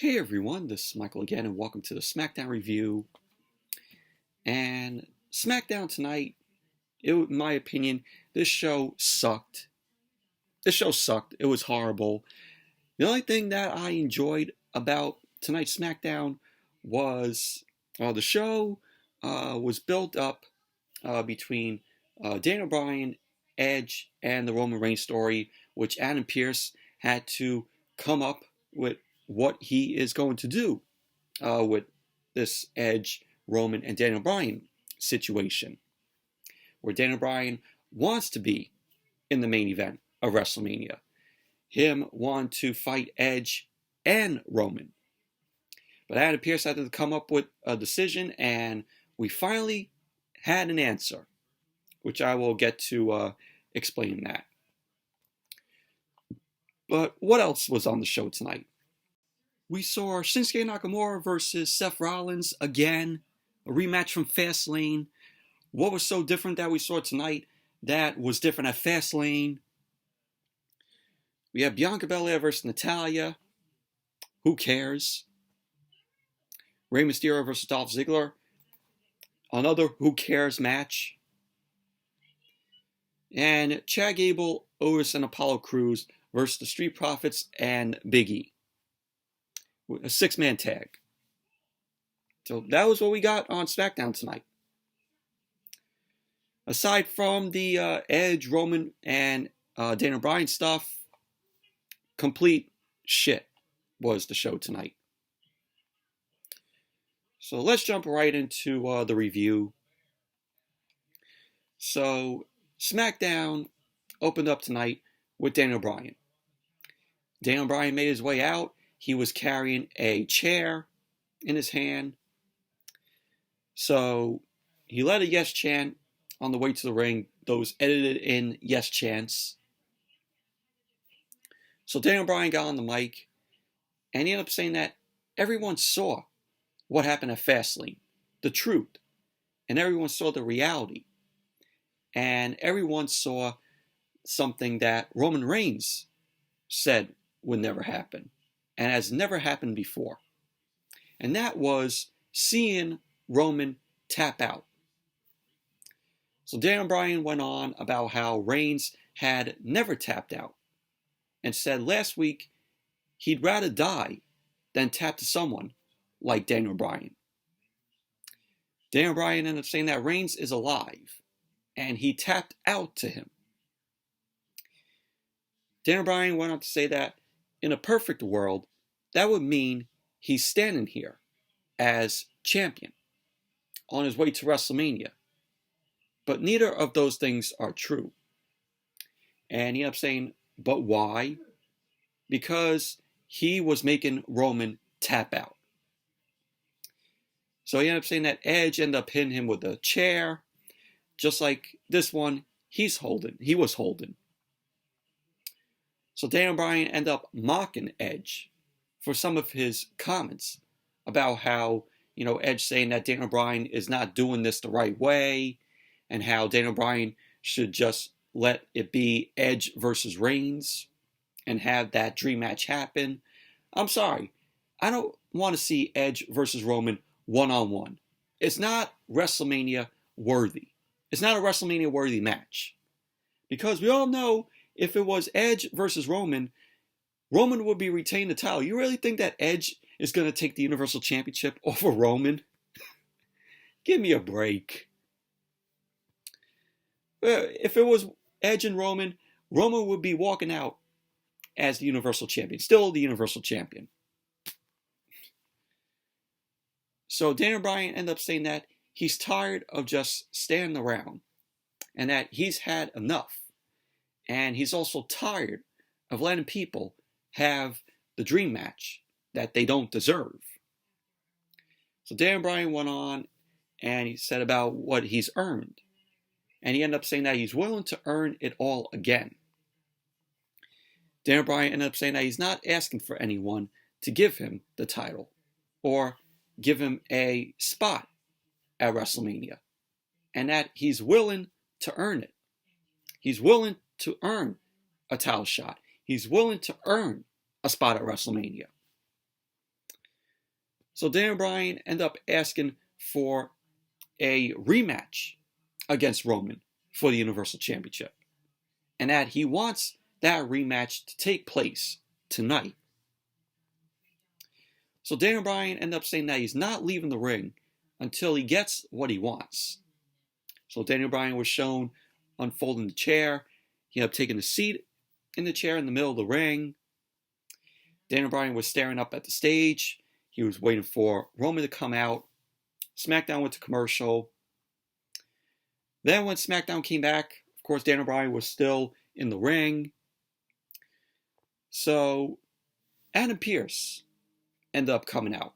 Hey everyone, this is Michael again, and welcome to the Smackdown review. And Smackdown tonight, in my opinion, this show sucked. It was horrible. The only thing that I enjoyed about tonight's Smackdown was the show was built up between Daniel Bryan, Edge, and the Roman Reigns story, which Adam Pearce had to come up with what he is going to do with this Edge, Roman, and Daniel Bryan situation, where Daniel Bryan wants to be in the main event of WrestleMania. Him want to fight Edge and Roman. But Adam Pearce had to come up with a decision, and we finally had an answer, which I will get to explain that. But what else was on the show tonight? We saw Shinsuke Nakamura versus Seth Rollins again, a rematch from Fastlane. What was so different that we saw tonight that was different at Fastlane? We have Bianca Bellaire versus Natalia. Who cares? Rey Mysterio versus Dolph Ziggler. Another who cares match. And Chad Gable, Otis, and Apollo Crews versus the Street Profits and Big E. A 6-man tag. So that was what we got on SmackDown tonight. Aside from the Edge, Roman, and Daniel Bryan stuff, complete shit was the show tonight. So let's jump right into the review. So SmackDown opened up tonight with Daniel Bryan. Daniel Bryan made his way out. He was carrying a chair in his hand. So he led a yes chant on the way to the ring, those edited in yes chants. So Daniel Bryan got on the mic, and he ended up saying that everyone saw what happened at Fastlane, the truth, and everyone saw the reality, and everyone saw something that Roman Reigns said would never happen, and has never happened before. And that was seeing Roman tap out. So Daniel Bryan went on about how Reigns had never tapped out, and said last week he'd rather die than tap to someone like Daniel Bryan. Daniel Bryan ended up saying that Reigns is alive, and he tapped out to him. Daniel Bryan went on to say that in a perfect world, that would mean he's standing here as champion on his way to WrestleMania. But neither of those things are true. And he ended up saying, but why? Because he was making Roman tap out. So he ended up saying that Edge ended up hitting him with a chair, just like this one he was holding. So Daniel Bryan ended up mocking Edge for some of his comments about how, Edge saying that Daniel Bryan is not doing this the right way, and how Daniel Bryan should just let it be Edge versus Reigns and have that dream match happen. I'm sorry. I don't want to see Edge versus Roman one-on-one. It's not WrestleMania worthy. It's not a WrestleMania worthy match. Because we all know if it was Edge versus Roman, Roman would be retaining the title. You really think that Edge is going to take the Universal Championship over Roman? Give me a break. If it was Edge and Roman, Roman would be walking out as the Universal Champion. Still the Universal Champion. So Daniel Bryan ended up saying that he's tired of just standing around, and that he's had enough. And he's also tired of letting people have the dream match that they don't deserve. So Daniel Bryan went on and he said about what he's earned. And he ended up saying that he's willing to earn it all again. Daniel Bryan ended up saying that he's not asking for anyone to give him the title or give him a spot at WrestleMania. And that he's willing to earn it. He's willing to earn a title shot. He's willing to earn a spot at WrestleMania. So Daniel Bryan ended up asking for a rematch against Roman for the Universal Championship, and that he wants that rematch to take place tonight. So Daniel Bryan ended up saying that he's not leaving the ring until he gets what he wants. So Daniel Bryan was shown unfolding the chair. He ended up taking a seat in the chair in the middle of the ring. Daniel Bryan was staring up at the stage. He was waiting for Roman to come out. SmackDown went to commercial. Then when SmackDown came back, of course, Daniel Bryan was still in the ring. So Adam Pearce ended up coming out.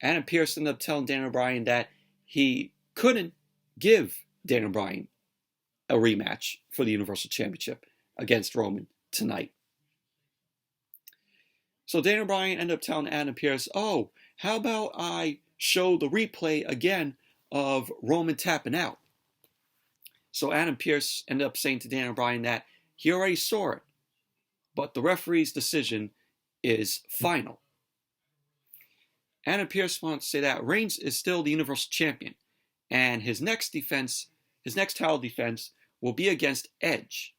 Adam Pearce ended up telling Daniel Bryan that he couldn't give Daniel Bryan a rematch for the Universal Championship against Roman tonight. So Daniel Bryan ended up telling Adam Pearce, oh, how about I show the replay again of Roman tapping out? So Adam Pearce ended up saying to Daniel Bryan that he already saw it, but the referee's decision is final. Adam Pearce wants to say that Reigns is still the Universal Champion, and his next title defense will be against Edge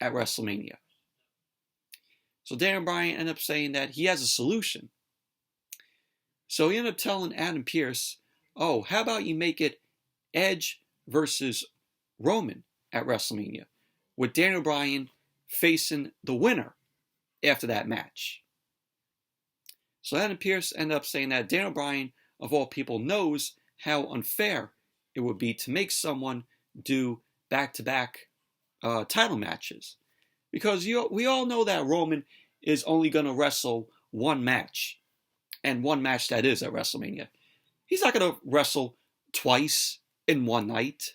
at WrestleMania. So Daniel Bryan ended up saying that he has a solution. So he ended up telling Adam Pearce, oh, how about you make it Edge versus Roman at WrestleMania, with Daniel Bryan facing the winner after that match. So Adam Pearce ended up saying that Daniel Bryan, of all people, knows how unfair it would be to make someone do back-to-back title matches. Because we all know that Roman is only going to wrestle one match, and one match that is at WrestleMania. He's not going to wrestle twice in one night.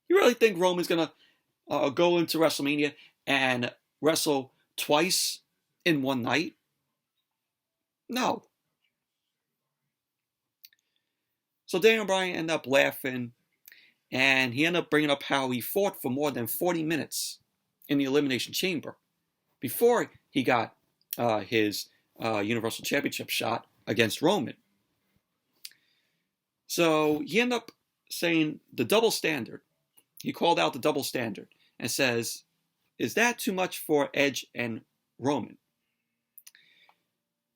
You really think Roman's going to go into WrestleMania and wrestle twice in one night? No. So Daniel Bryan ended up laughing, and he ended up bringing up how he fought for more than 40 minutes in the Elimination Chamber before he got his Universal Championship shot against Roman. So he ended up saying the double standard. He called out the double standard and says, is that too much for Edge and Roman?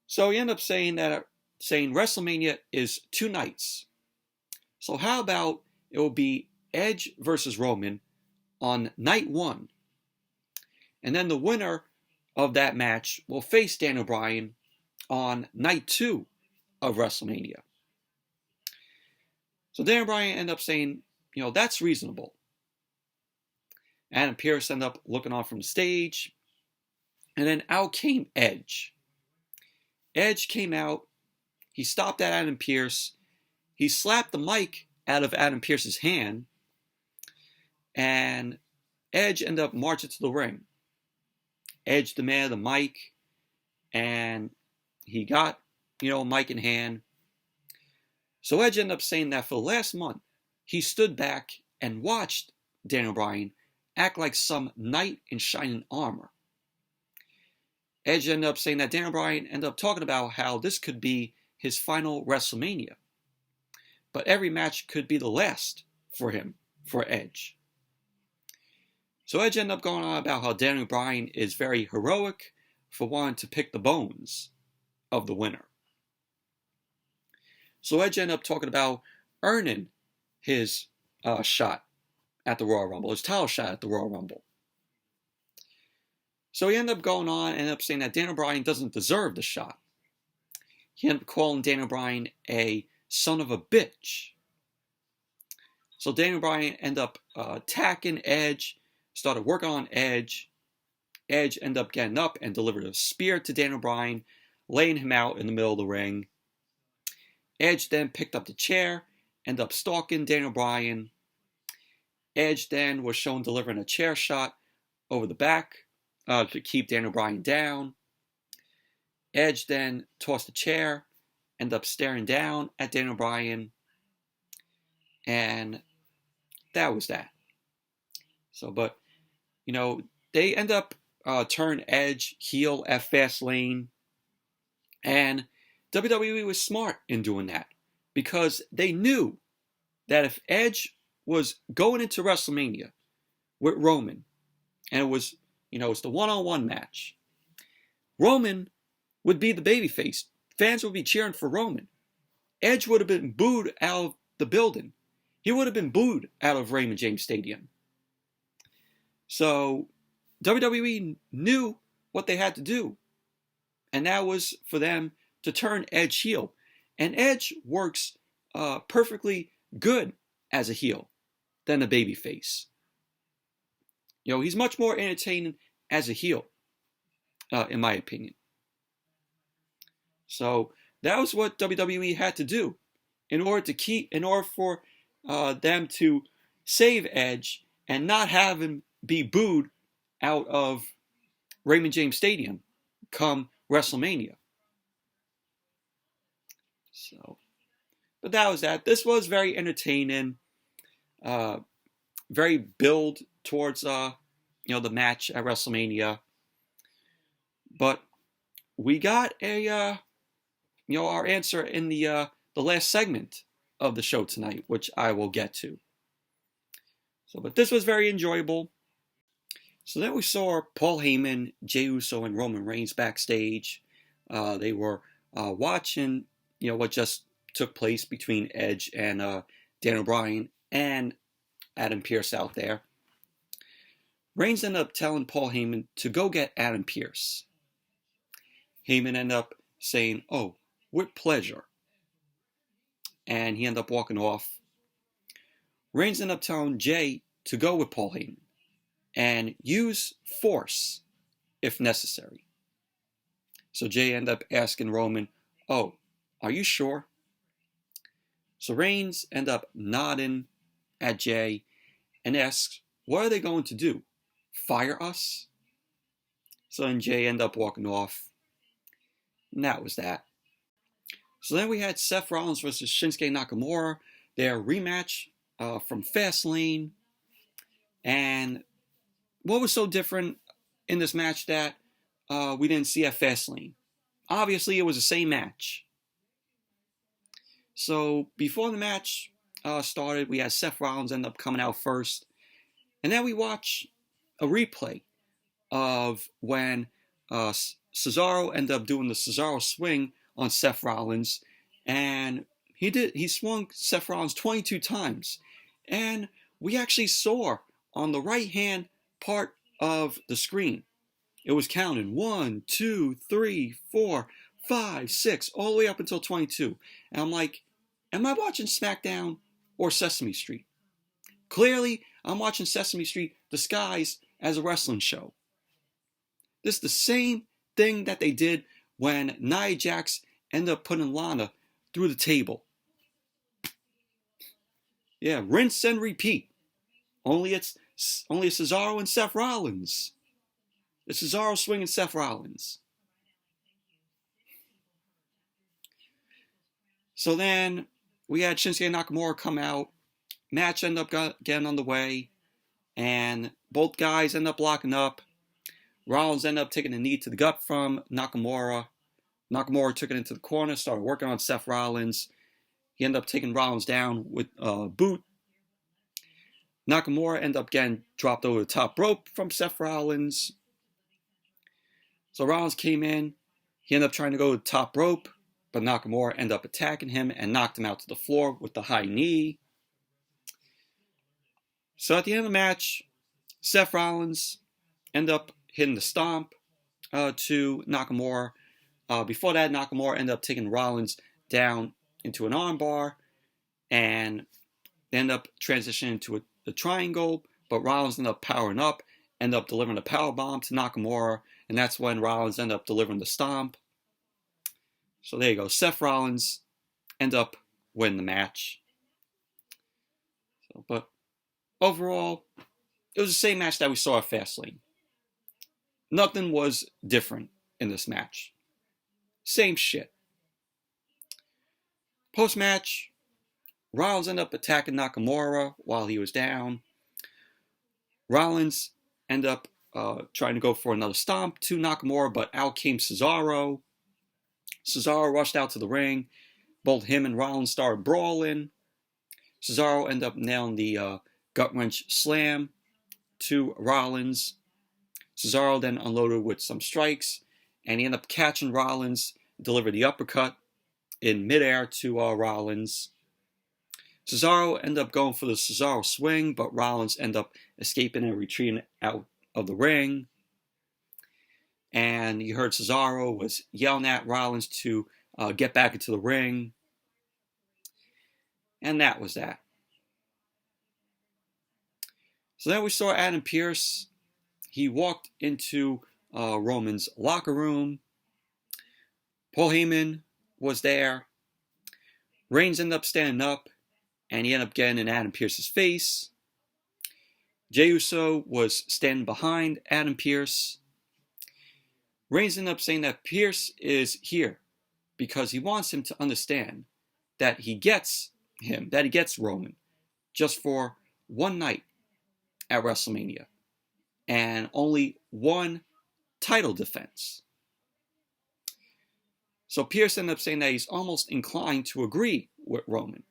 So he ended up saying WrestleMania is 2 nights. So how about it will be Edge versus Roman on night 1, and then the winner of that match will face Daniel Bryan on night 2 of WrestleMania. So Daniel Bryan ended up saying, that's reasonable. Adam Pearce ended up looking on from the stage, and then out came Edge. Edge came out. He stopped at Adam Pearce. He slapped the mic out of Adam Pearce's hand, and Edge ended up marching to the ring. Edge demanded the mic, and he got, a mic in hand. So Edge ended up saying that for the last month, he stood back and watched Daniel Bryan act like some knight in shining armor. Edge ended up saying that Daniel Bryan ended up talking about how this could be his final WrestleMania. But every match could be the last for him, for Edge. So Edge ended up going on about how Daniel Bryan is very heroic for wanting to pick the bones of the winner. So Edge ended up talking about earning his shot at the Royal Rumble, his title shot at the Royal Rumble. So he ended up going on and ended up saying that Daniel Bryan doesn't deserve the shot. He ended up calling Daniel Bryan a son of a bitch. So Daniel Bryan ended up attacking Edge, started working on Edge. Edge ended up getting up and delivered a spear to Daniel Bryan, laying him out in the middle of the ring. Edge then picked up the chair, ended up stalking Daniel Bryan. Edge then was shown delivering a chair shot over the back to keep Daniel Bryan down. Edge then tossed the chair, ended up staring down at Daniel Bryan, and that was that. So, but, they end up turn Edge heel at Fastlane, and WWE was smart in doing that because they knew that if Edge was going into WrestleMania with Roman, and it was, it's the one-on-one match, Roman would be the babyface. Fans would be cheering for Roman. Edge would have been booed out of the building. He would have been booed out of Raymond James Stadium. So WWE knew what they had to do. And that was for them to turn Edge heel. And Edge works perfectly good as a heel than a babyface. He's much more entertaining as a heel, in my opinion. So that was what WWE had to do in order for them to save Edge and not have him be booed out of Raymond James Stadium come WrestleMania. So, but that was that. This was very entertaining, very build towards the match at WrestleMania. But we got our answer in the last segment of the show tonight, which I will get to. So, but this was very enjoyable. So then we saw Paul Heyman, Jey Uso, and Roman Reigns backstage. They were watching, what just took place between Edge and Daniel Bryan and Adam Pearce out there. Reigns ended up telling Paul Heyman to go get Adam Pearce. Heyman ended up saying, "Oh, with pleasure." And he ended up walking off. Reigns ended up telling Jey to go with Paul Heyman and use force if necessary. So Jey ended up asking Roman, "Oh, are you sure?" So Reigns ended up nodding at Jey and asks, "What are they going to do? Fire us?" So then Jey ended up walking off. And that was that. So then we had Seth Rollins versus Shinsuke Nakamura, their rematch from Fastlane. And what was so different in this match that we didn't see at Fastlane? Obviously, it was the same match. So before the match started, we had Seth Rollins end up coming out first. And then we watch a replay of when Cesaro ended up doing the Cesaro swing on Seth Rollins, and he swung Seth Rollins 22 times, and we actually saw on the right hand part of the screen, it was counting 1, 2, 3, 4, 5, 6, all the way up until 22, and I'm like, am I watching SmackDown or Sesame Street? Clearly, I'm watching Sesame Street disguised as a wrestling show. This is the same thing that they did when Nia Jax ended up putting Lana through the table. Yeah, rinse and repeat. Only it's Cesaro and Seth Rollins. It's Cesaro swinging Seth Rollins. So then we had Shinsuke Nakamura come out. Match ended up getting on the way, and both guys end up locking up. Rollins ended up taking a knee to the gut from Nakamura. Nakamura took it into the corner, started working on Seth Rollins. He ended up taking Rollins down with a boot. Nakamura ended up getting dropped over the top rope from Seth Rollins. So Rollins came in. He ended up trying to go to the top rope, but Nakamura ended up attacking him and knocked him out to the floor with the high knee. So at the end of the match, Seth Rollins ended up hitting the stomp to Nakamura. Before that, Nakamura ended up taking Rollins down into an armbar, and they ended up transitioning into a triangle, but Rollins ended up powering up, ended up delivering a powerbomb to Nakamura, and that's when Rollins ended up delivering the stomp. So there you go. Seth Rollins ended up winning the match. But overall, it was the same match that we saw at Fastlane. Nothing was different in this match. Same shit. Post-match, Rollins ended up attacking Nakamura while he was down. Rollins ended up trying to go for another stomp to Nakamura, but out came Cesaro. Cesaro rushed out to the ring. Both him and Rollins started brawling. Cesaro ended up nailing the gut wrench slam to Rollins. Cesaro then unloaded with some strikes, and he ended up catching Rollins, delivered the uppercut in midair to Rollins. Cesaro ended up going for the Cesaro swing, but Rollins ended up escaping and retreating out of the ring. And you heard Cesaro was yelling at Rollins to get back into the ring. And that was that. So then we saw Adam Pearce. He walked into Roman's locker room. Paul Heyman was there. Reigns ended up standing up, and he ended up getting in Adam Pearce's face. Jey Uso was standing behind Adam Pearce. Reigns ended up saying that Pearce is here because he wants him to understand that he gets him, that he gets Roman just for one night at WrestleMania and only one title defense. So Pearce ended up saying that he's almost inclined to agree with Roman,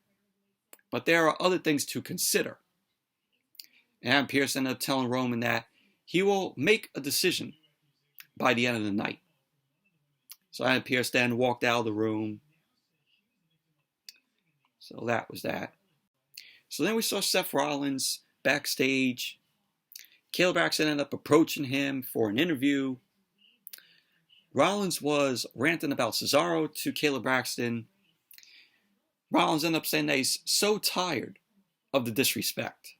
but there are other things to consider. And Pearce ended up telling Roman that he will make a decision by the end of the night. So Adam Pearce then walked out of the room. So that was that. So then we saw Seth Rollins backstage. Kayla Braxton ended up approaching him for an interview. Rollins was ranting about Cesaro to Kayla Braxton. Rollins ended up saying that he's so tired of the disrespect.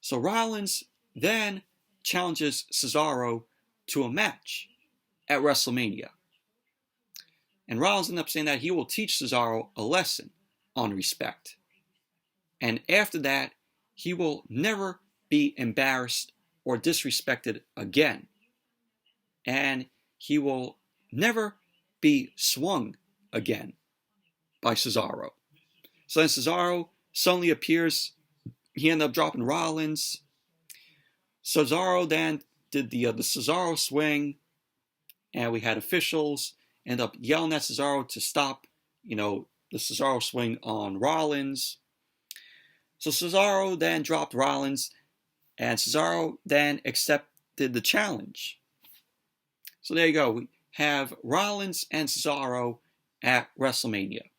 So Rollins then challenges Cesaro to a match at WrestleMania. And Rollins ended up saying that he will teach Cesaro a lesson on respect. And after that, he will never be embarrassed or disrespected again. And he will never be swung again by Cesaro. So then Cesaro suddenly appears. He ended up dropping Rollins. Cesaro then did the Cesaro swing, and we had officials end up yelling at Cesaro to stop, the Cesaro swing on Rollins. So Cesaro then dropped Rollins, and Cesaro then accepted the challenge. So there you go. We have Rollins and Cesaro at WrestleMania.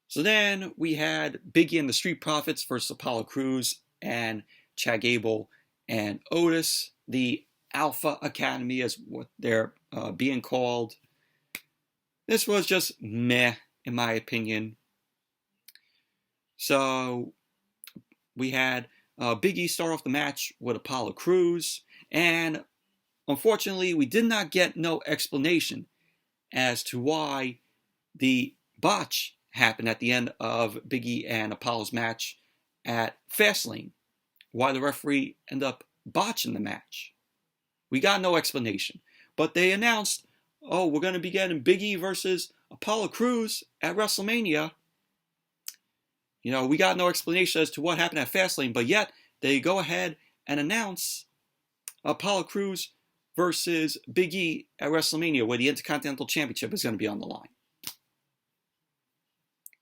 So then we had Big E and the Street Profits versus Apollo Crews and Chad Gable and Otis. The Alpha Academy is what they're being called. This was just meh, in my opinion. So we had Big E start off the match with Apollo Crews, and unfortunately we did not get no explanation as to why the botch happened at the end of Big E and Apollo's match at Fastlane. Why the referee ended up botching the match. We got no explanation. But they announced, we're going to be getting Big E versus Apollo Crews at WrestleMania. We got no explanation as to what happened at Fastlane, but yet they go ahead and announce Apollo Crews versus Big E at WrestleMania, where the Intercontinental Championship is going to be on the line.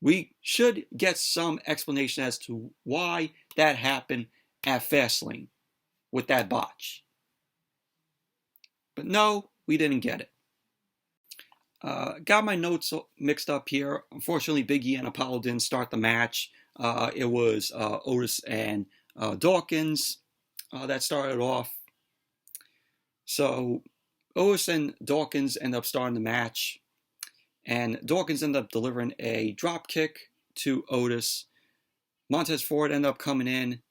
We should get some explanation as to why that happened at Fastlane with that botch. But no, we didn't get it. Got my notes mixed up here. Unfortunately, Big E and Apollo didn't start the match. It was Otis and Dawkins that started off. So Otis and Dawkins end up starting the match. And Dawkins ended up delivering a drop kick to Otis. Montez Ford ended up coming in.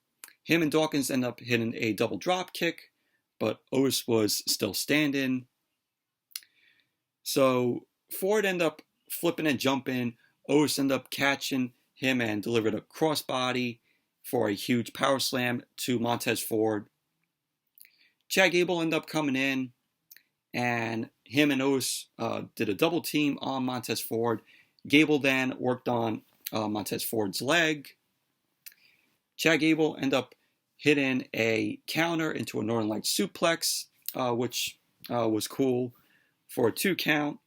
Him and Dawkins ended up hitting a double drop kick, but Otis was still standing. So Ford ended up flipping and jumping. Otis ended up catching him and delivered a crossbody for a huge power slam to Montez Ford. Chad Gable ended up coming in, and him and Otis did a double team on Montez Ford. Gable then worked on Montez Ford's leg. Chad Gable ended up hitting a counter into a Northern Lights suplex, which was cool. for a 2 count.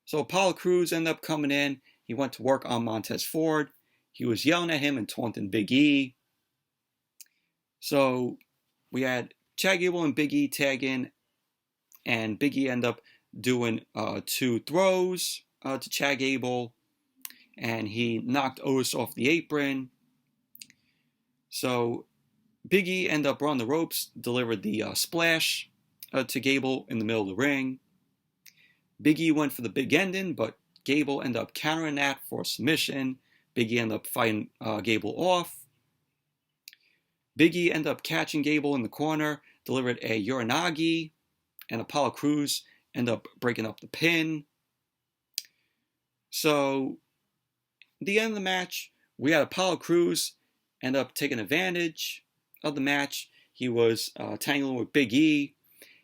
So Apollo Crews ended up coming in. He went to work on Montez Ford. He was yelling at him and taunting Big E. So we had Chad Gable and Big E tag in, and Big E ended up doing 2 throws to Chad Gable, and he knocked Otis off the apron. So Big E ended up running the ropes, delivered the splash to Gable in the middle of the ring. Big E went for the big ending, but Gable ended up countering that for a submission. Big E ended up fighting Gable off. Big E ended up catching Gable in the corner, delivered a Uranagi, and Apollo Crews ended up breaking up the pin. So, at the end of the match, we had Apollo Crews end up taking advantage of the match. He was tangling with Big E.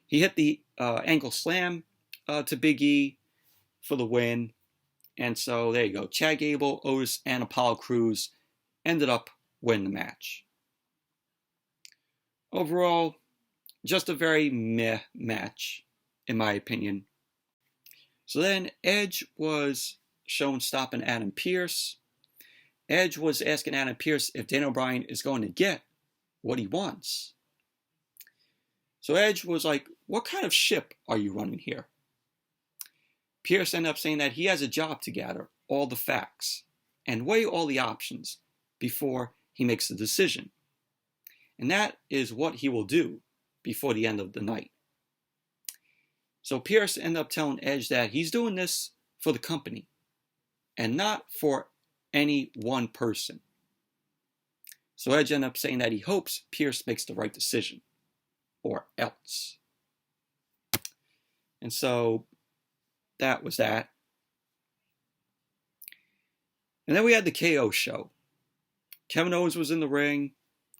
He hit the ankle slam to Big E for the win. And so there you go. Chad Gable, Otis, and Apollo Crews ended up winning the match. Overall, just a very meh match, in my opinion. So then Edge was shown stopping Adam Pearce. Edge was asking Adam Pearce if Daniel Bryan is going to get what he wants. So Edge was like, what kind of ship are you running here? Pearce ended up saying that he has a job to gather all the facts and weigh all the options before he makes a decision. And that is what he will do before the end of the night. So Pearce ended up telling Edge that he's doing this for the company and not for any one person. So Edge ended up saying that he hopes Pearce makes the right decision, or else. And so that was that. And then we had the KO show. Kevin Owens was in the ring.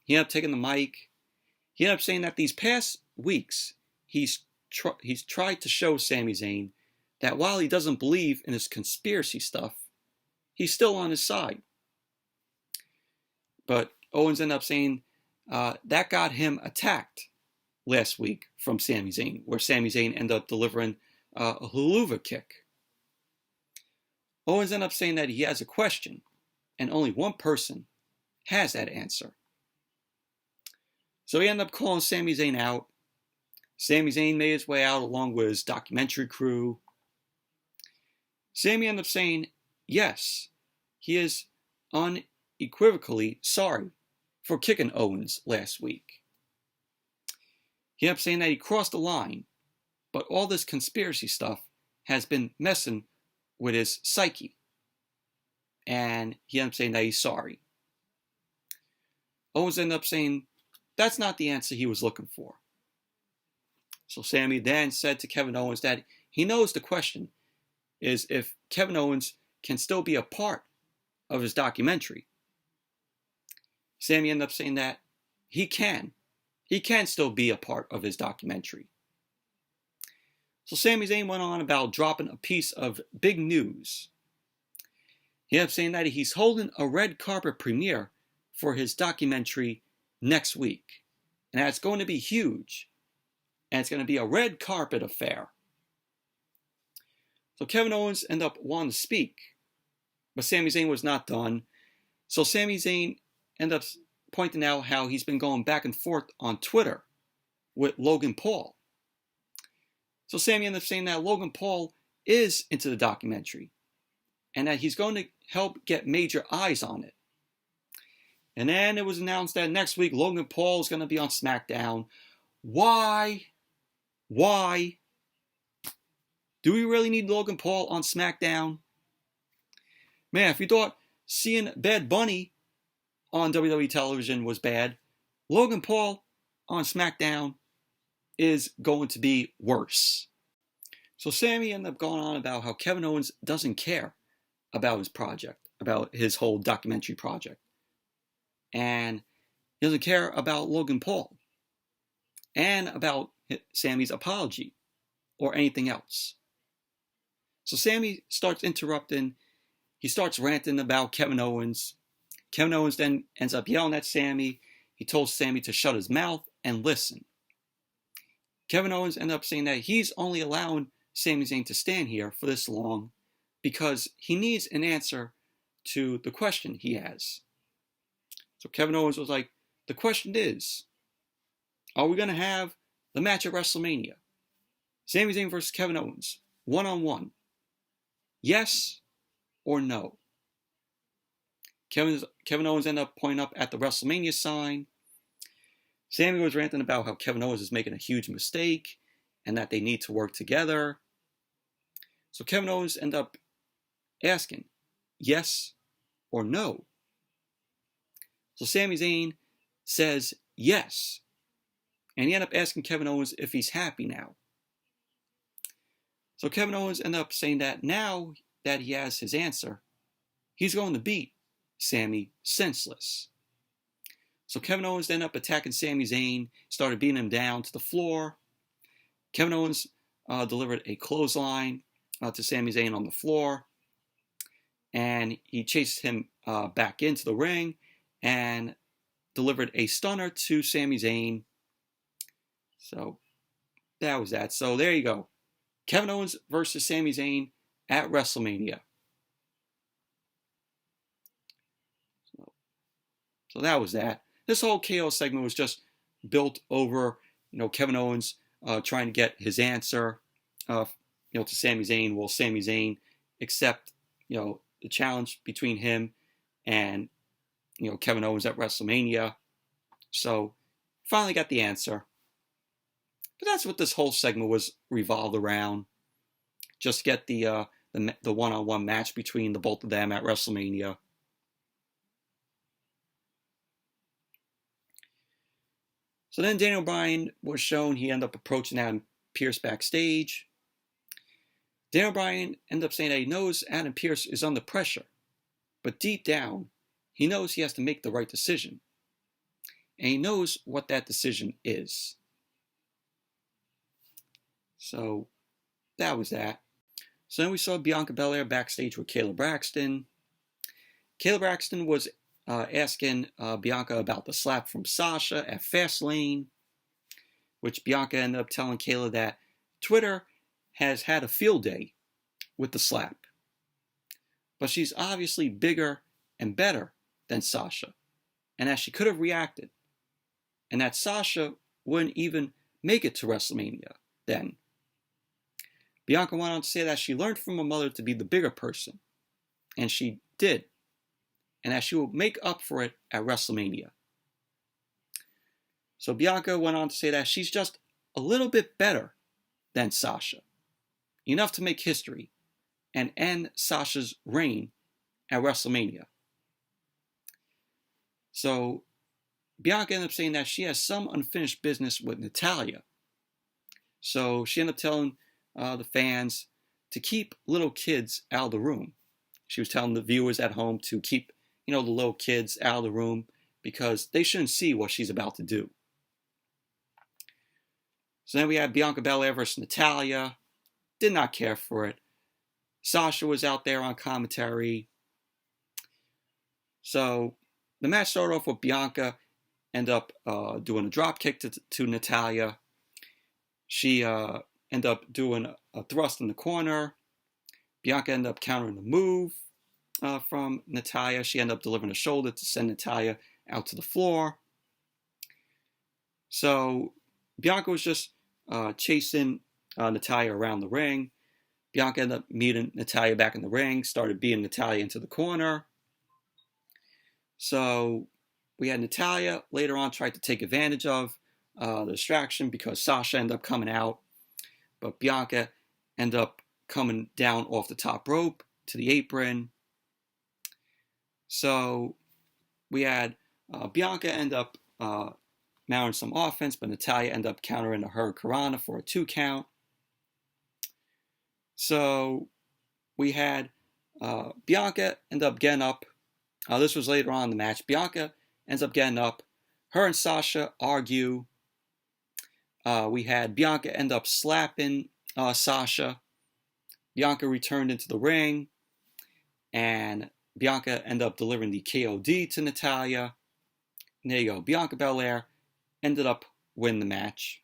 He ended up taking the mic. He ended up saying that these past weeks, he's tried to show Sami Zayn that while he doesn't believe in his conspiracy stuff, he's still on his side. But Owens ended up saying that got him attacked last week from Sami Zayn, where Sami Zayn ended up delivering a haluva kick. Owens ended up saying that he has a question, and only one person has that answer. So he ended up calling Sami Zayn out. Sami Zayn made his way out along with his documentary crew. Sami ended up saying, yes, he is unequivocally sorry for kicking Owens last week. He ended up saying that he crossed the line, but all this conspiracy stuff has been messing with his psyche. And he ended up saying that he's sorry. Owens ended up saying that's not the answer he was looking for. So Sami then said to Kevin Owens that he knows the question is if Kevin Owens can still be a part of his documentary. Sami ended up saying that he can. He can still be a part of his documentary. So Sami Zayn went on about dropping a piece of big news. He ended up saying that he's holding a red carpet premiere for his documentary next week. And that's going to be huge. And it's going to be a red carpet affair. So Kevin Owens ended up wanting to speak. But Sami Zayn was not done. So Sami Zayn ended up pointing out how he's been going back and forth on Twitter with Logan Paul. So Sami ended up saying that Logan Paul is into the documentary and that he's going to help get major eyes on it. And then it was announced that next week Logan Paul is going to be on SmackDown. Why? Why? Do we really need Logan Paul on SmackDown? Man, if you thought seeing Bad Bunny on WWE television was bad, Logan Paul on SmackDown is going to be worse. So Sami ended up going on about how Kevin Owens doesn't care about his project, about his whole documentary project. And he doesn't care about Logan Paul and about Sami's apology or anything else. So Sami starts interrupting. He starts ranting about Kevin Owens. Kevin Owens then ends up yelling at Sami. He told Sami to shut his mouth and listen. Kevin Owens ended up saying that he's only allowing Sami Zayn to stand here for this long because he needs an answer to the question he has. So Kevin Owens was like, the question is, are we going to have the match at WrestleMania? Sami Zayn versus Kevin Owens, one-on-one. Yes or no? Kevin Owens ended up pointing up at the WrestleMania sign. Sami was ranting about how Kevin Owens is making a huge mistake and that they need to work together. So Kevin Owens ended up asking, yes or no? So Sami Zayn says yes. And he ended up asking Kevin Owens if he's happy now. So Kevin Owens ended up saying that now that he has his answer, he's going to beat Sami senseless. So Kevin Owens ended up attacking Sami Zayn, started beating him down to the floor. Kevin Owens delivered a clothesline to Sami Zayn on the floor. And he chased him back into the ring and delivered a stunner to Sami Zayn. So that was that. So there you go. Kevin Owens versus Sami Zayn at WrestleMania. So that was that. This whole KO segment was just built over, Kevin Owens trying to get his answer, to Sami Zayn. Will Sami Zayn accept, the challenge between him and, Kevin Owens at WrestleMania? So finally got the answer. But that's what this whole segment was revolved around. Just get the one-on-one match between the both of them at WrestleMania. So then Daniel Bryan was shown. He ended up approaching Adam Pearce backstage. Daniel Bryan ended up saying that he knows Adam Pearce is under pressure. But deep down, he knows he has to make the right decision. And he knows what that decision is. So that was that. So then we saw Bianca Belaire backstage with Kayla Braxton. Kayla Braxton was asking Bianca about the slap from Sasha at Fastlane, which Bianca ended up telling Kayla that Twitter has had a field day with the slap. But she's obviously bigger and better than Sasha, and that she could have reacted, and that Sasha wouldn't even make it to WrestleMania then. Bianca went on to say that she learned from her mother to be the bigger person, and she did, and that she will make up for it at WrestleMania. So Bianca went on to say that she's just a little bit better than Sasha, enough to make history and end Sasha's reign at WrestleMania. So Bianca ended up saying that she has some unfinished business with Natalia. So she ended up telling the fans to keep little kids out of the room. She was telling the viewers at home to keep, the little kids out of the room because they shouldn't see what she's about to do. So then we had Bianca Belaire versus Natalia. Did not care for it. Sasha was out there on commentary. So the match started off with Bianca end up doing a drop kick to Natalia. She ended up doing a thrust in the corner. Bianca ended up countering the move from Natalia. She ended up delivering a shoulder to send Natalia out to the floor. So Bianca was just chasing Natalia around the ring. Bianca ended up meeting Natalia back in the ring, started beating Natalia into the corner. So we had Natalia later on tried to take advantage of the distraction because Sasha ended up coming out. But Bianca ended up coming down off the top rope to the apron. So we had Bianca end up mounting some offense, but Natalia ended up countering a Hurricanrana for a 2 count. So we had Bianca end up getting up. This was later on in the match. Bianca ends up getting up. Her and Sasha argue. We had Bianca end up slapping Sasha. Bianca returned into the ring. And Bianca ended up delivering the KOD to Natalia. And there you go. Bianca Belaire ended up winning the match.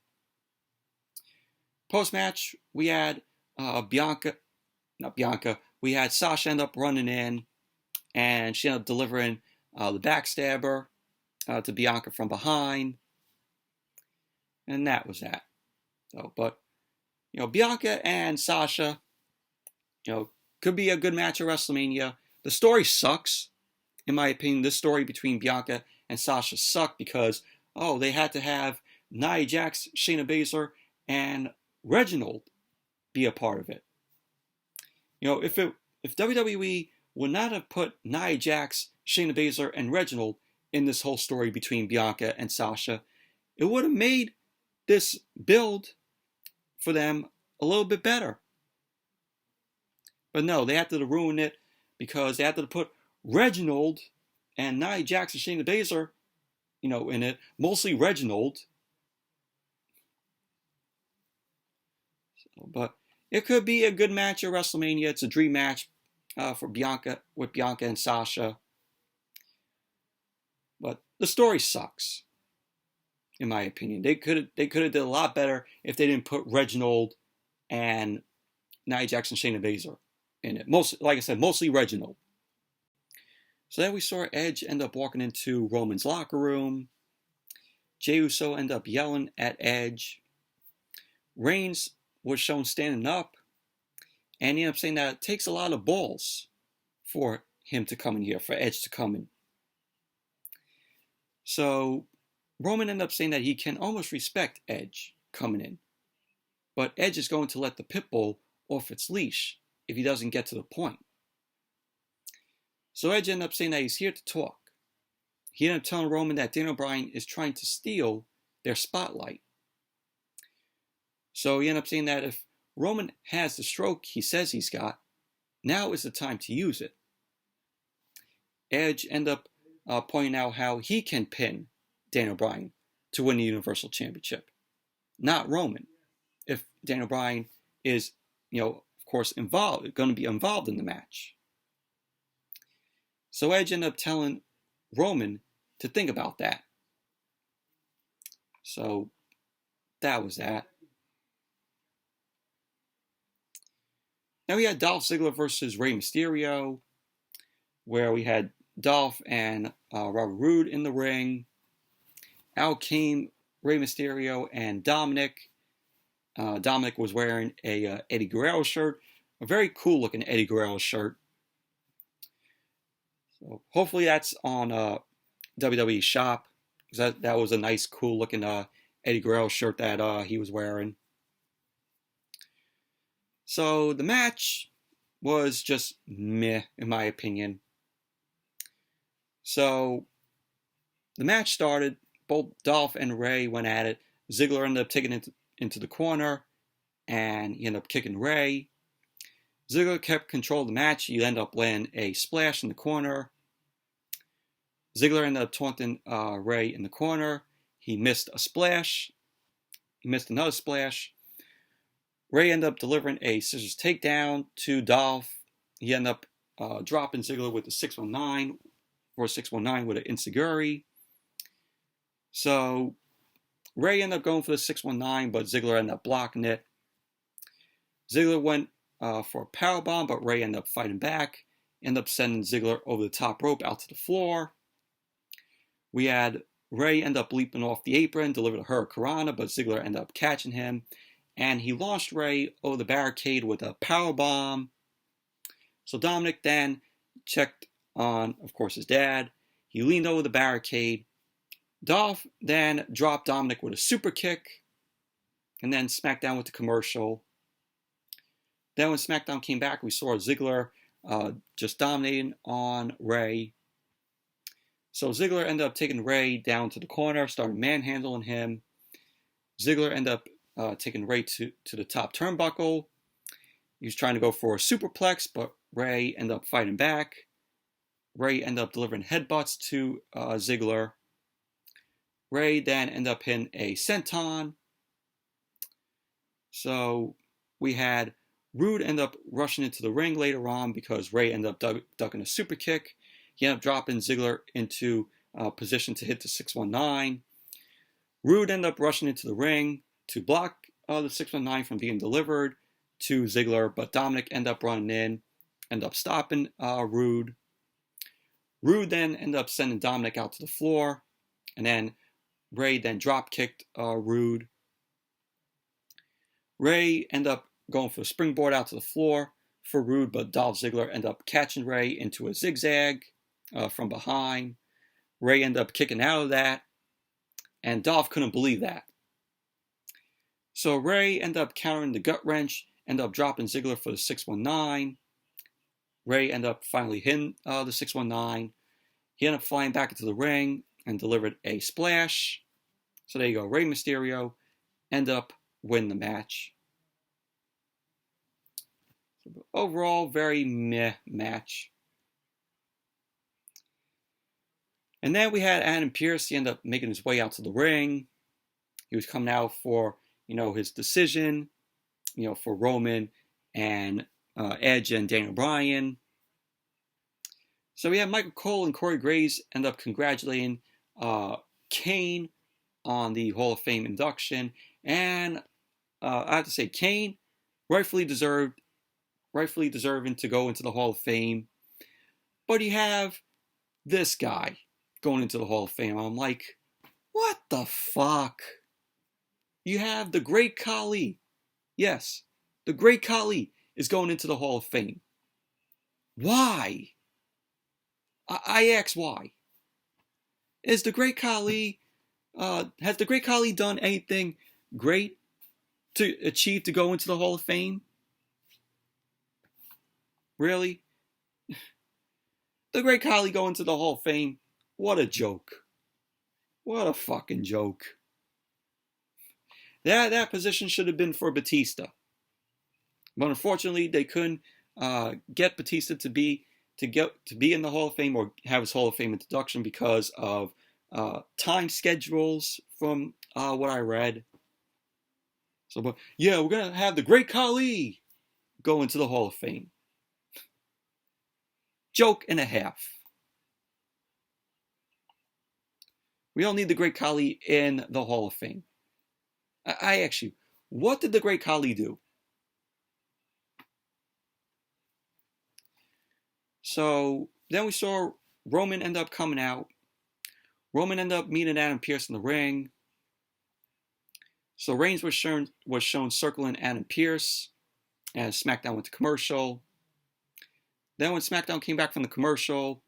Post-match, we had we had Sasha end up running in, and she ended up delivering the backstabber to Bianca from behind, and that was that. So, but Bianca and Sasha, could be a good match at WrestleMania. The story sucks, in my opinion. This story between Bianca and Sasha sucked because they had to have Nia Jax, Shayna Baszler, and Reginald be a part of it. If WWE would not have put Nia Jax, Shayna Baszler, and Reginald in this whole story between Bianca and Sasha, it would have made this build for them a little bit better. But no, they had to ruin it because they had to put Reginald and Nia Jax and Shayna Baszler, in it. Mostly Reginald. But it could be a good match at WrestleMania. It's a dream match for Bianca and Sasha. But the story sucks, in my opinion. They could have did a lot better if they didn't put Reginald and Nia Jax and Shayna Baszler in it. Mostly Reginald. So then we saw Edge end up walking into Roman's locker room. Jey Uso end up yelling at Edge. Reigns was shown standing up, and he ended up saying that it takes a lot of balls for him to come in here, for Edge to come in. So Roman ended up saying that he can almost respect Edge coming in, but Edge is going to let the pit bull off its leash if he doesn't get to the point. So Edge ended up saying that he's here to talk. He ended up telling Roman that Daniel Bryan is trying to steal their spotlight. So he ended up saying that if Roman has the stroke he says he's got, now is the time to use it. Edge ended up pointing out how he can pin Daniel Bryan to win the Universal Championship, not Roman. If Daniel Bryan is, of course, going to be involved in the match. So Edge ended up telling Roman to think about that. So that was that. Now we had Dolph Ziggler versus Rey Mysterio, where we had Dolph and Robert Roode in the ring. Out came Rey Mysterio and Dominic. Dominic was wearing a Eddie Guerrero shirt, a very cool looking Eddie Guerrero shirt. So hopefully that's on WWE Shop, because that was a nice, cool looking Eddie Guerrero shirt that he was wearing. So the match was just meh, in my opinion. So the match started. Both Dolph and Rey went at it. Ziggler ended up taking it into the corner, and he ended up kicking Rey. Ziggler kept control of the match. He ended up landing a splash in the corner. Ziggler ended up taunting Rey in the corner. He missed a splash. He missed another splash. Rey ended up delivering a scissors takedown to Dolph. He ended up dropping Ziggler with the 619 or 619 with an enziguri. So Rey ended up going for the 619, but Ziggler ended up blocking it. Ziggler went for a powerbomb, but Rey ended up fighting back. Ended up sending Ziggler over the top rope out to the floor. We had Rey end up leaping off the apron, delivered a hurricanrana, but Ziggler ended up catching him. And he launched Rey over the barricade with a powerbomb. So Dominic then checked on, of course, his dad. He leaned over the barricade. Dolph then dropped Dominic with a super kick. And then SmackDown with the commercial. Then when SmackDown came back, we saw Ziggler just dominating on Rey. So Ziggler ended up taking Rey down to the corner, started manhandling him. Ziggler ended up taking Rey to the top turnbuckle. He was trying to go for a superplex, but Rey ended up fighting back. Rey ended up delivering headbutts to Ziggler. Rey then ended up hitting a senton. So we had Roode end up rushing into the ring later on because Rey ended up ducking a super kick. He ended up dropping Ziggler into position to hit the 619. Roode ended up rushing into the ring to block the 619 from being delivered to Ziggler, but Dominic ended up running in, ended up stopping Rude. Rude then ended up sending Dominic out to the floor, and then Ray then drop kicked Rude. Ray ended up going for a springboard out to the floor for Rude, but Dolph Ziggler ended up catching Ray into a zigzag from behind. Ray ended up kicking out of that, and Dolph couldn't believe that. So Ray ended up countering the gut wrench, ended up dropping Ziggler for the 619. Ray ended up finally hitting the 619. He ended up flying back into the ring and delivered a splash. So there you go. Rey Mysterio ended up winning the match. So overall, very meh match. And then we had Adam Pearce. He ended up making his way out to the ring. He was coming out for, his decision, for Roman and Edge and Daniel Bryan. So we had Michael Cole and Corey Graves end up congratulating Kane on the Hall of Fame induction. And I have to say, Kane rightfully deserving to go into the Hall of Fame. But you have this guy going into the Hall of Fame. I'm like, what the fuck? You have the Great Khali. Yes, the Great Khali is going into the Hall of Fame. Why? I ask why. Has the Great Khali done anything great to achieve to go into the Hall of Fame? Really? The Great Khali going to the Hall of Fame? What a joke. What a fucking joke. That position should have been for Batista. But unfortunately, they couldn't get Batista to be in the Hall of Fame or have his Hall of Fame introduction because of time schedules from what I read. So, but yeah, we're going to have the Great Khali go into the Hall of Fame. Joke and a half. We don't need the Great Khali in the Hall of Fame. I ask you, what did the Great Khali do? So then we saw Roman end up coming out. Roman ended up meeting Adam Pearce in the ring. So Reigns was shown circling Adam Pearce as SmackDown went to commercial. Then when SmackDown came back from the commercial,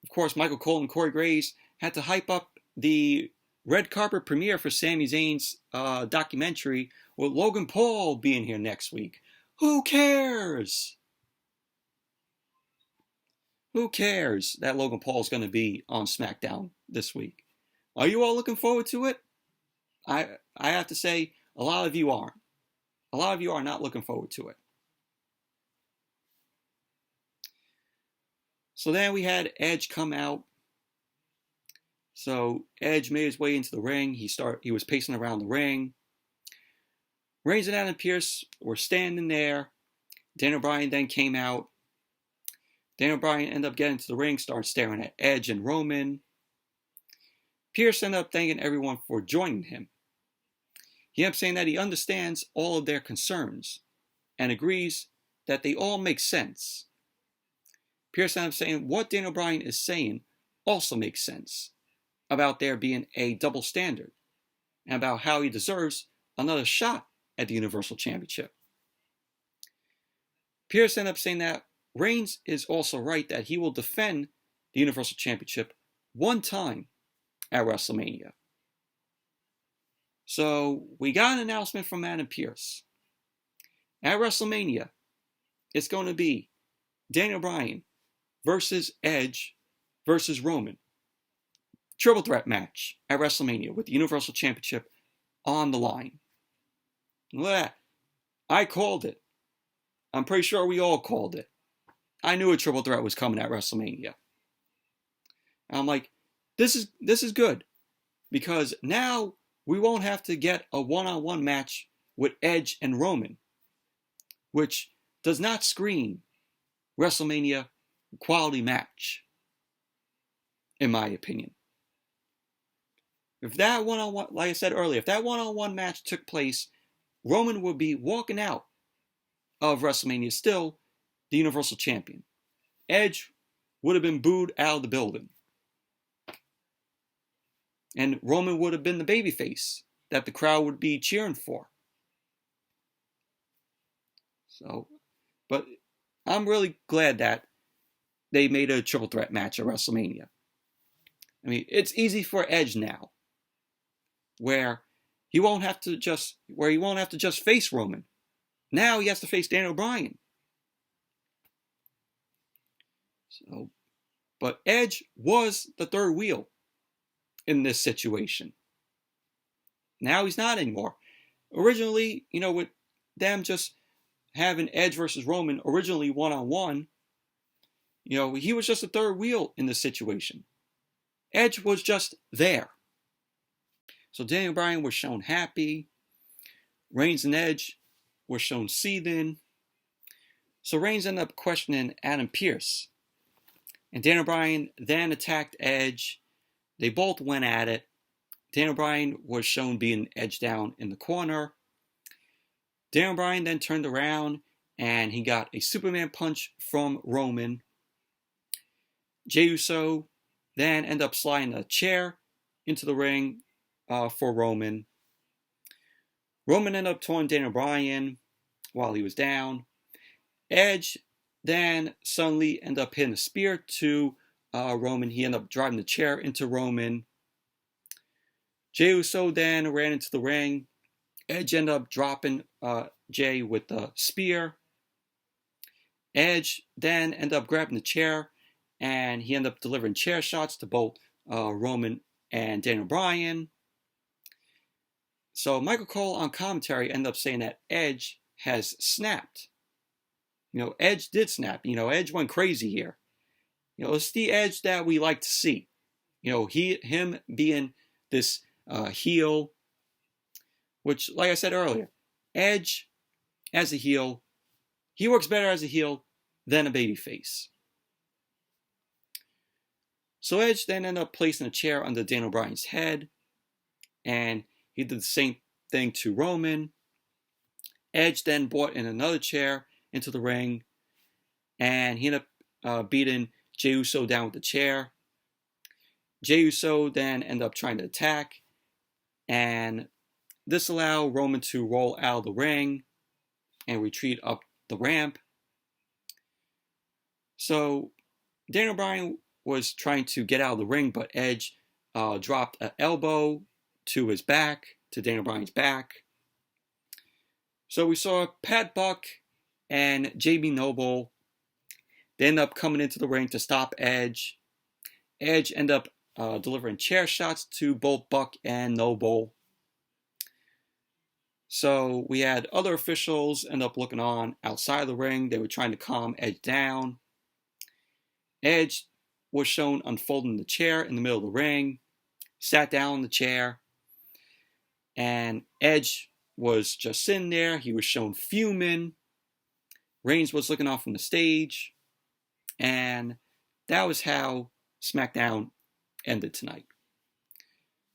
of course, Michael Cole and Corey Graves had to hype up the red carpet premiere for Sami Zayn's documentary with Logan Paul being here next week. Who cares? Who cares that Logan Paul is going to be on SmackDown this week? Are you all looking forward to it? I have to say, a lot of you aren't. A lot of you are not looking forward to it. So then we had Edge come out. So Edge made his way into the ring. He was pacing around the ring. Reigns and Adam Pearce were standing there. Daniel Bryan then came out. Daniel Bryan ended up getting to the ring, started staring at Edge and Roman. Pearce ended up thanking everyone for joining him. He ended up saying that he understands all of their concerns and agrees that they all make sense. Pearce ended up saying what Daniel Bryan is saying also makes sense about there being a double standard and about how he deserves another shot at the Universal Championship. Pearce ended up saying that Reigns is also right that he will defend the Universal Championship one time at WrestleMania. So we got an announcement from Adam Pearce. At WrestleMania, it's going to be Daniel Bryan versus Edge versus Roman. Triple threat match at WrestleMania with the Universal Championship on the line. Look at that. I called it. I'm pretty sure we all called it. I knew a triple threat was coming at WrestleMania. And I'm like, this is good. Because now we won't have to get a one-on-one match with Edge and Roman, which does not scream WrestleMania quality match, in my opinion. If that one-on-one, like I said earlier, if that one-on-one match took place Roman would be walking out of WrestleMania still the Universal Champion. Edge would have been booed out of the building. And Roman would have been the babyface that the crowd would be cheering for. So, but I'm really glad that they made a triple threat match at WrestleMania. I mean, it's easy for Edge now, where he won't have to just face Roman. Now he has to face Daniel Bryan. So, but Edge was the third wheel in this situation. Now he's not anymore. Originally, with them just having Edge versus Roman originally one-on-one, he was just a third wheel in this situation. Edge was just there. So Daniel Bryan was shown happy. Reigns and Edge were shown seething. So Reigns ended up questioning Adam Pearce. And Daniel Bryan then attacked Edge. They both went at it. Daniel Bryan was shown being edged down in the corner. Daniel Bryan then turned around and he got a Superman punch from Roman. Jey Uso then ended up sliding a chair into the ring for Roman. Roman ended up throwing Daniel Bryan while he was down. Edge then suddenly ended up hitting a spear to Roman. He ended up driving the chair into Roman. Jey Uso then ran into the ring. Edge ended up dropping Jey with the spear. Edge then ended up grabbing the chair, and he ended up delivering chair shots to both Roman and Daniel Bryan. So Michael Cole on commentary ended up saying that Edge has snapped. Edge did snap. Edge went crazy here. It's the Edge that we like to see. Him being this heel, which, like I said earlier, Edge as a heel, he works better as a heel than a babyface. So Edge then ended up placing a chair under Daniel Bryan's head, and he did the same thing to Roman. Edge then brought in another chair into the ring, and he ended up beating Jey Uso down with the chair. Jey Uso then ended up trying to attack, and this allowed Roman to roll out of the ring and retreat up the ramp. So Daniel Bryan was trying to get out of the ring, but Edge dropped an elbow to his back, to Daniel Bryan's back. So we saw Pat Buck and JB Noble. They end up coming into the ring to stop Edge. Edge ended up delivering chair shots to both Buck and Noble. So we had other officials end up looking on outside of the ring. They were trying to calm Edge down. Edge was shown unfolding the chair in the middle of the ring, sat down in the chair, and Edge was just sitting there. He was shown fuming. Reigns was looking off from the stage, and that was how SmackDown ended tonight.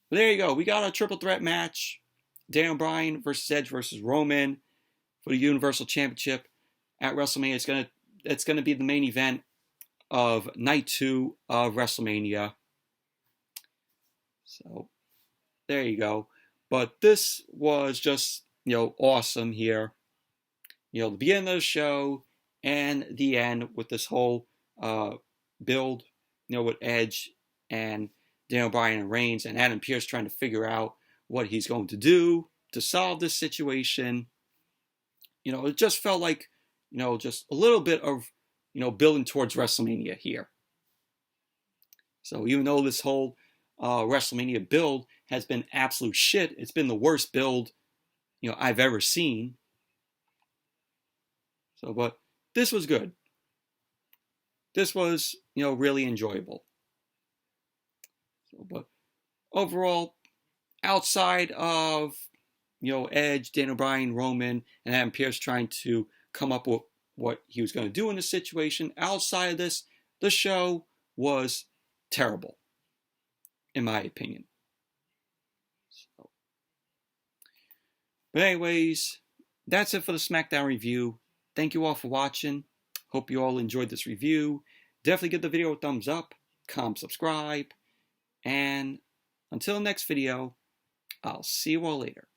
But there you go. We got a triple threat match. Daniel Bryan versus Edge versus Roman for the Universal Championship at WrestleMania. It's gonna be the main event of night 2 of WrestleMania. So there you go. But this was just awesome here. The beginning of the show and the end with this whole build. With Edge and Daniel Bryan and Reigns and Adam Pearce trying to figure out what he's going to do to solve this situation. It just felt like, just a little bit of, building towards WrestleMania here. So even though this whole WrestleMania build has been absolute shit, it's been the worst build, I've ever seen. So, but this was good. This was, really enjoyable. So, but overall, outside of, Edge, Daniel Bryan, Roman, and Adam Pearce trying to come up with what he was going to do in this situation, outside of this, the show was terrible, in my opinion. So, But anyways, that's it for the SmackDown review. Thank you all for watching. Hope you all enjoyed this review. Definitely give the video a thumbs up, comment, subscribe, and until next video, I'll see you all later.